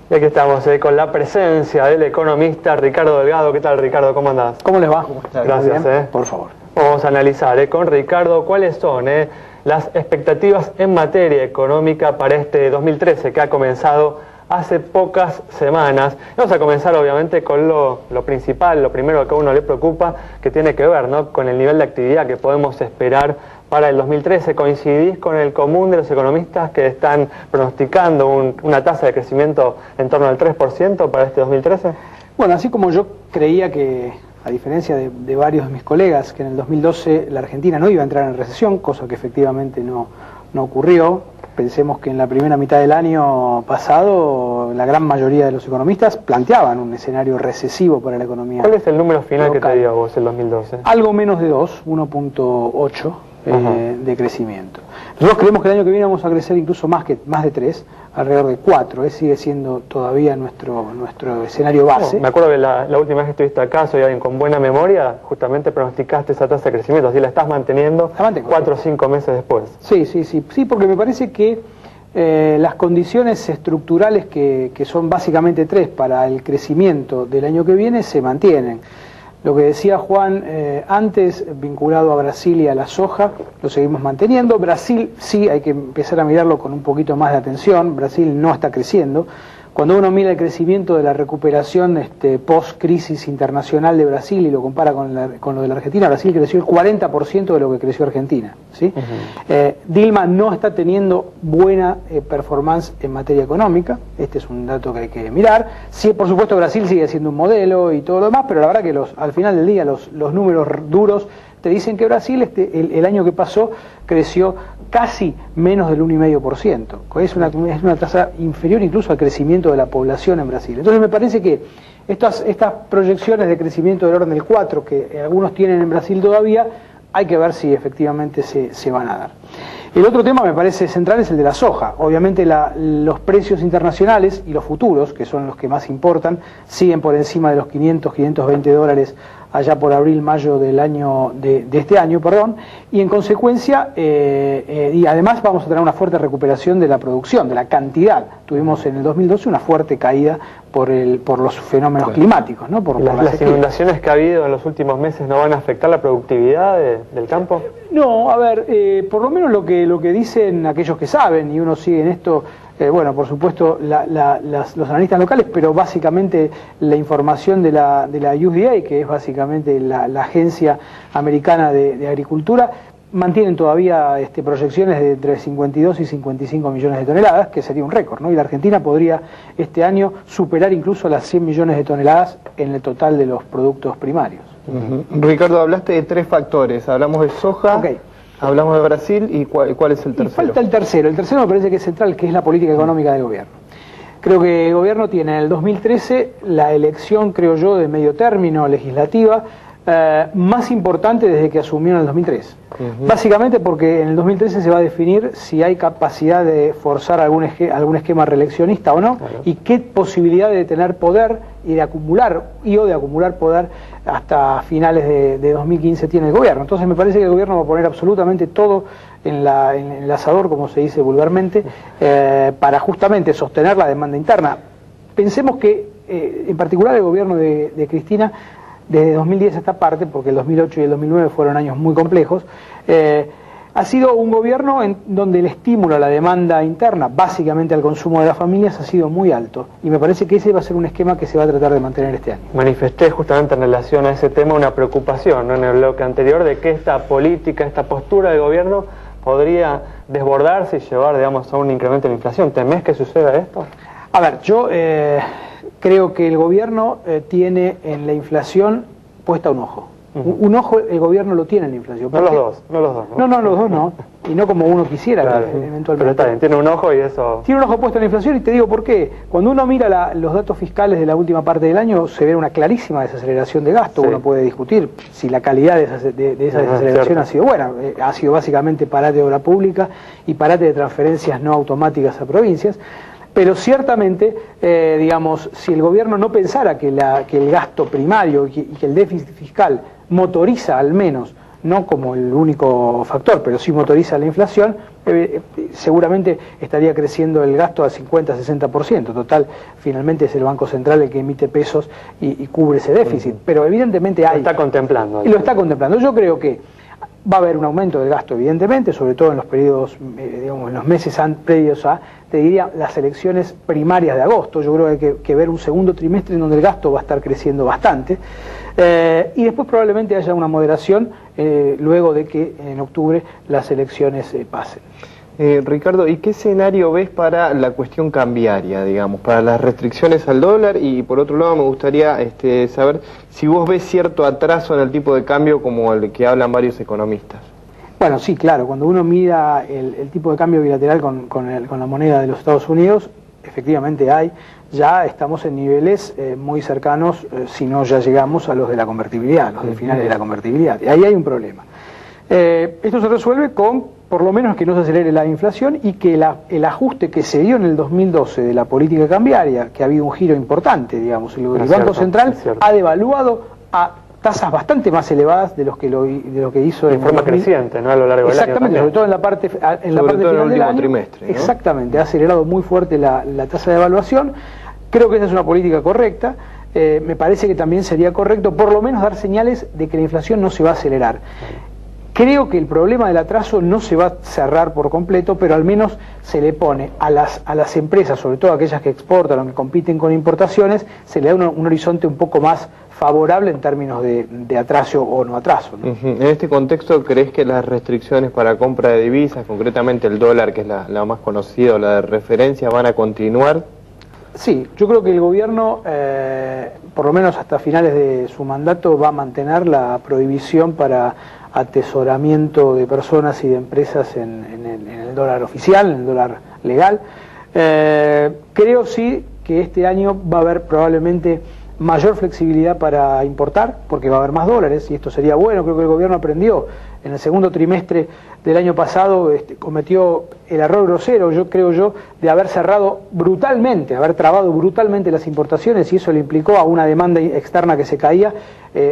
Y aquí estamos con la presencia del economista Ricardo Delgado. ¿Qué tal, Ricardo? ¿Cómo andás? ¿Cómo les va? Gracias. Por favor. Vamos a analizar con Ricardo cuáles son las expectativas en materia económica para este 2013 que ha comenzado hace pocas semanas. Vamos a comenzar obviamente con lo principal, lo primero que a uno le preocupa, que tiene que ver, ¿no?, con el nivel de actividad que podemos esperar para el 2013. ¿Coincidís con el común de los economistas que están pronosticando una tasa de crecimiento en torno al 3% para este 2013? Bueno, así como yo creía que, a diferencia de varios de mis colegas, que en el 2012 la Argentina no iba a entrar en recesión, cosa que efectivamente no ocurrió. Pensemos que en la primera mitad del año pasado la gran mayoría de los economistas planteaban un escenario recesivo para la economía. ¿Cuál es el número final local que te dio a vos el 2012? Algo menos de 2, 1.8 de crecimiento. Nosotros creemos que el año que viene vamos a crecer incluso más de 3, alrededor de 4. Sigue siendo todavía nuestro escenario base. Me acuerdo que la última vez que estuviste acá, soy alguien con buena memoria, justamente pronosticaste esa tasa de crecimiento, así la estás manteniendo 4 o 5 meses después. Sí, porque me parece que las condiciones estructurales que son básicamente 3 para el crecimiento del año que viene se mantienen. Lo que decía Juan antes, vinculado a Brasil y a la soja, lo seguimos manteniendo. Brasil sí hay que empezar a mirarlo con un poquito más de atención. Brasil no está creciendo. Cuando uno mira el crecimiento de la recuperación post-crisis internacional de Brasil y lo compara con lo de la Argentina, Brasil creció el 40% de lo que creció Argentina, ¿sí? Dilma no está teniendo buena performance en materia económica. Este es un dato que hay que mirar. Sí, por supuesto, Brasil sigue siendo un modelo y todo lo demás, pero la verdad que al final del día los números duros te dicen que Brasil el año que pasó creció casi menos del 1,5%. Es una tasa inferior incluso al crecimiento de la población en Brasil. Entonces me parece que estas proyecciones de crecimiento del orden del 4 que algunos tienen en Brasil todavía, hay que ver si efectivamente se van a dar. El otro tema me parece central es el de la soja. Obviamente los precios internacionales y los futuros, que son los que más importan, siguen por encima de los 520 dólares allá por abril-mayo de este año, y en consecuencia, y además vamos a tener una fuerte recuperación de la producción, de la cantidad. Tuvimos en el 2012 una fuerte caída por los fenómenos climáticos, ¿no? ¿Las inundaciones que ha habido en los últimos meses no van a afectar la productividad del campo? No, a ver, por lo menos lo que dicen aquellos que saben, y uno sigue en esto, bueno, por supuesto los analistas locales, pero básicamente la información de la USDA, que es básicamente la agencia americana de agricultura, mantienen todavía proyecciones de entre 52 y 55 millones de toneladas, que sería un récord, ¿no? Y la Argentina podría este año superar incluso las 100 millones de toneladas en el total de los productos primarios. Ricardo, hablaste de 3 factores. Hablamos de soja, hablamos de Brasil, y ¿cuál es el tercero? Y falta el tercero. El tercero me parece que es central, que es la política económica del gobierno. Creo que el gobierno tiene en el 2013 la elección, creo yo, de medio término legislativa más importante desde que asumió en el 2003. Básicamente porque en el 2013 se va a definir si hay capacidad de forzar algún esquema reeleccionista o no, y qué posibilidad de tener poder y de acumular poder hasta finales de 2015 tiene el gobierno. Entonces me parece que el gobierno va a poner absolutamente todo en el asador, como se dice vulgarmente, para justamente sostener la demanda interna. Pensemos que en particular el gobierno de Cristina, desde 2010 a esta parte, porque el 2008 y el 2009 fueron años muy complejos, ha sido un gobierno en donde el estímulo a la demanda interna, básicamente al consumo de las familias, ha sido muy alto. Y me parece que ese va a ser un esquema que se va a tratar de mantener este año. Manifesté justamente en relación a ese tema una preocupación, ¿no?, en el bloque anterior, de que esta política, esta postura del gobierno podría desbordarse y llevar, digamos, a un incremento de la inflación. ¿Temés que suceda esto? A ver, yo creo que el gobierno tiene en la inflación puesta un ojo. Un ojo el gobierno lo tiene en la inflación. No los dos, ¿no? No, los dos no. Y no como uno quisiera, claro, eventualmente. Pero está bien, tiene un ojo y eso... Tiene un ojo puesto en la inflación, y te digo por qué. Cuando uno mira los datos fiscales de la última parte del año, se ve una clarísima desaceleración de gasto. Uno puede discutir si la calidad de esa desaceleración ha sido buena. Ha sido básicamente parate de obra pública y parate de transferencias no automáticas a provincias. Pero ciertamente, digamos, si el gobierno no pensara que el gasto primario y que el déficit fiscal motoriza al menos, no como el único factor, pero sí motoriza la inflación, seguramente estaría creciendo el gasto a 50-60%. Total, finalmente es el Banco Central el que emite pesos y cubre ese déficit. Pero evidentemente hay... Lo está contemplando. Y lo está contemplando. Yo creo que va a haber un aumento del gasto, evidentemente, sobre todo en los periodos, digamos, en los meses previos a, te diría, las elecciones primarias de agosto. Yo creo que hay que ver un segundo trimestre en donde el gasto va a estar creciendo bastante. Y después probablemente haya una moderación luego de que en octubre las elecciones pasen. Ricardo, ¿y qué escenario ves para la cuestión cambiaria, digamos, para las restricciones al dólar? Y por otro lado me gustaría saber si vos ves cierto atraso en el tipo de cambio como el que hablan varios economistas. Bueno, sí, claro, cuando uno mira el tipo de cambio bilateral con la moneda de los Estados Unidos, efectivamente ya estamos en niveles muy cercanos, si no ya llegamos a los de la convertibilidad, los de finales de la convertibilidad. Y ahí hay un problema. Esto se resuelve con, por lo menos, que no se acelere la inflación y que el ajuste que se dio en el 2012 de la política cambiaria, que ha habido un giro importante, digamos, el Banco Central ha devaluado a tasas bastante más elevadas de lo que hizo en forma creciente, ¿no? A lo largo del año. Exactamente, sobre todo en la parte final del año. Trimestre, ¿no? Exactamente, ha acelerado muy fuerte la tasa de evaluación. Creo que esa es una política correcta. Me parece que también sería correcto, por lo menos, dar señales de que la inflación no se va a acelerar. Creo que el problema del atraso no se va a cerrar por completo, pero al menos se le pone a las empresas, sobre todo aquellas que exportan o que compiten con importaciones, se le da un horizonte un poco más favorable en términos de atraso o no atraso, ¿no? En este contexto, ¿crees que las restricciones para compra de divisas, concretamente el dólar, que es la más conocida, la de referencia, van a continuar? Sí, yo creo que el gobierno, por lo menos hasta finales de su mandato, va a mantener la prohibición para atesoramiento de personas y de empresas en el dólar oficial, en el dólar legal. Creo sí que este año va a haber probablemente mayor flexibilidad para importar, porque va a haber más dólares, y esto sería bueno. Creo que el gobierno aprendió. En el segundo trimestre del año pasado cometió el error grosero, creo yo, de haber cerrado brutalmente, haber trabado brutalmente las importaciones, y eso le implicó a una demanda externa que se caía,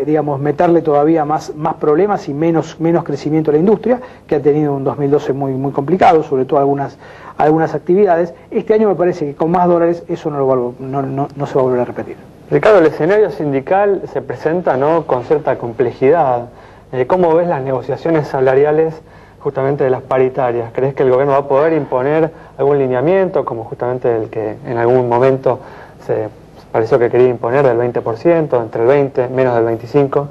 digamos, meterle todavía más problemas y menos crecimiento a la industria, que ha tenido un 2012 muy complicado, sobre todo algunas actividades. Este año me parece que con más dólares eso no se va a volver a repetir. Ricardo, el escenario sindical se presenta, ¿no?, con cierta complejidad. ¿Cómo ves las negociaciones salariales justamente de las paritarias? ¿Crees que el gobierno va a poder imponer algún lineamiento, como justamente el que en algún momento se pareció que quería imponer, del 20%, entre el 20, menos del 25%?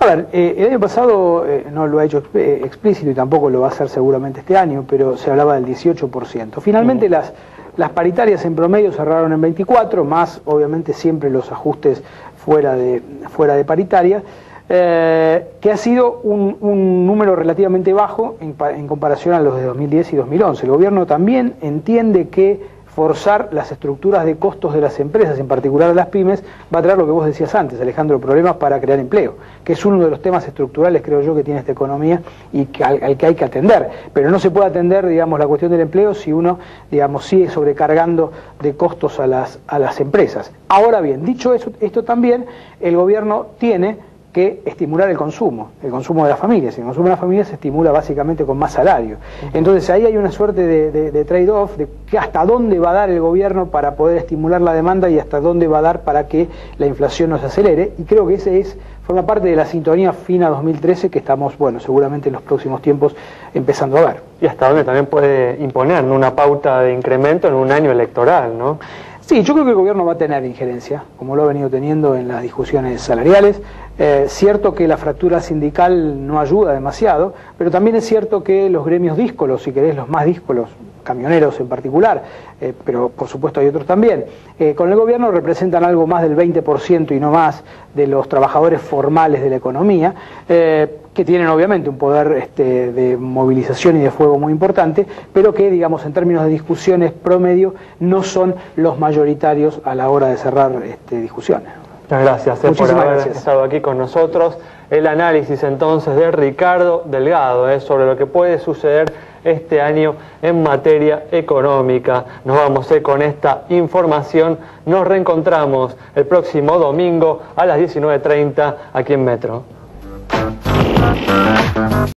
A ver, el año pasado no lo ha hecho explícito y tampoco lo va a hacer seguramente este año, pero se hablaba del 18%. Finalmente las paritarias en promedio cerraron en 24, más obviamente siempre los ajustes fuera de paritaria, que ha sido un número relativamente bajo en comparación a los de 2010 y 2011. El gobierno también entiende que forzar las estructuras de costos de las empresas, en particular de las pymes, va a traer lo que vos decías antes, Alejandro, problemas para crear empleo, que es uno de los temas estructurales, creo yo, que tiene esta economía y al que hay que atender. Pero no se puede atender, digamos, la cuestión del empleo si uno, digamos, sigue sobrecargando de costos a las empresas. Ahora bien, dicho esto también, el gobierno tiene que estimular el consumo de las familias. El consumo de las familias se estimula básicamente con más salario. Entonces ahí hay una suerte de trade-off, de que hasta dónde va a dar el gobierno para poder estimular la demanda y hasta dónde va a dar para que la inflación no se acelere, y creo que ese forma parte de la sintonía fina 2013 que estamos, bueno, seguramente en los próximos tiempos empezando a ver. Y hasta dónde también puede imponer una pauta de incremento en un año electoral, ¿no? Sí, yo creo que el gobierno va a tener injerencia, como lo ha venido teniendo en las discusiones salariales. Cierto que la fractura sindical no ayuda demasiado, pero también es cierto que los gremios díscolos, si querés los más díscolos, camioneros en particular, pero por supuesto hay otros también, con el gobierno representan algo más del 20% y no más de los trabajadores formales de la economía, que tienen obviamente un poder de movilización y de fuego muy importante, pero que, digamos, en términos de discusiones promedio, no son los mayoritarios a la hora de cerrar discusiones. Muchas gracias por haber estado aquí con nosotros. El análisis entonces de Ricardo Delgado sobre lo que puede suceder este año en materia económica. Nos vamos con esta información. Nos reencontramos el próximo domingo a las 19:30 aquí en Metro.